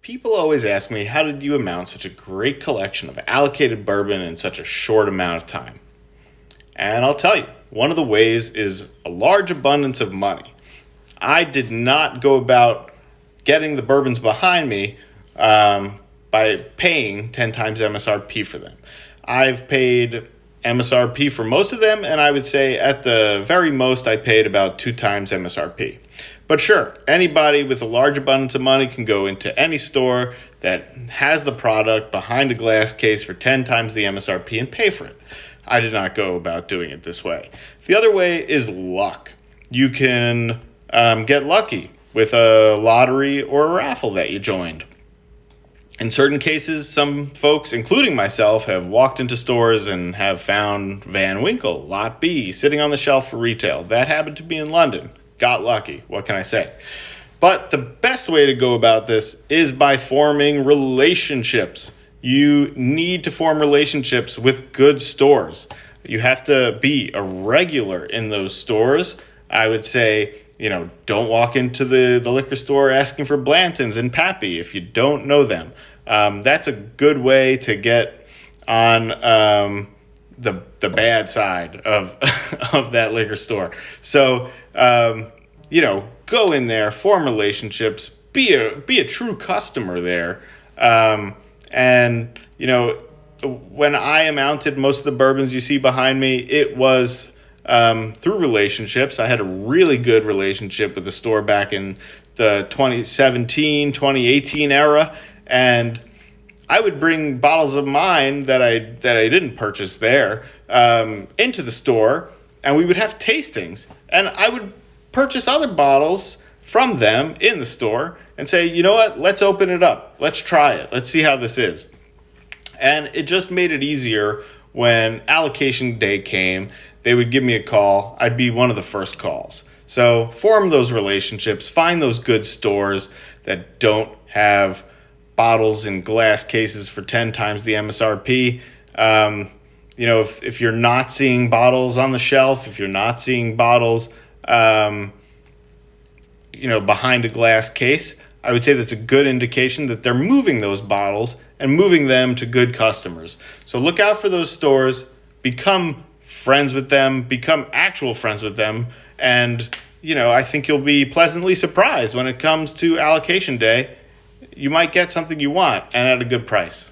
People always ask me, how did you amount such a great collection of allocated bourbon in such a short amount of time? And I'll tell you, one of the ways is a large abundance of money. I did not go about getting the bourbons behind me by paying 10 times MSRP for them. I've paid MSRP for most of them, and I would say at the very most I paid about 2 times MSRP. But sure, anybody with a large abundance of money can go into any store that has the product behind a glass case for 10 times the MSRP and pay for it. I did not go about doing it this way. The other way is luck. You can get lucky with a lottery or a raffle that you joined. In certain cases, some folks, including myself, have walked into stores and have found Van Winkle, Lot B, sitting on the shelf for retail. That happened to be in London. Got lucky. What can I say? But the best way to go about this is by forming relationships. You need to form relationships with good stores. You have to be a regular in those stores. I would say, don't walk into the liquor store asking for Blanton's and Pappy if you don't know them. That's a good way to get on the bad side of of that liquor store. So, go in there, form relationships, be a true customer there. When I amounted most of the bourbons you see behind me, it was through relationships. I had a really good relationship with the store back in the 2017, 2018 era, and I would bring bottles of mine that I didn't purchase there into the store, and we would have tastings, and I would purchase other bottles from them in the store and say, you know what, let's open it up. Let's try it. Let's see how this is. And it just made it easier when allocation day came. They would give me a call. I'd be one of the first calls. So form those relationships. Find those good stores that don't have bottles in glass cases for 10 times the MSRP. If you're not seeing bottles on the shelf, if you're not seeing bottles behind a glass case, I would say that's a good indication that they're moving those bottles and moving them to good customers. So look out for those stores, become friends with them, become actual friends with them, and I think you'll be pleasantly surprised when it comes to allocation day. You might get something you want and at a good price.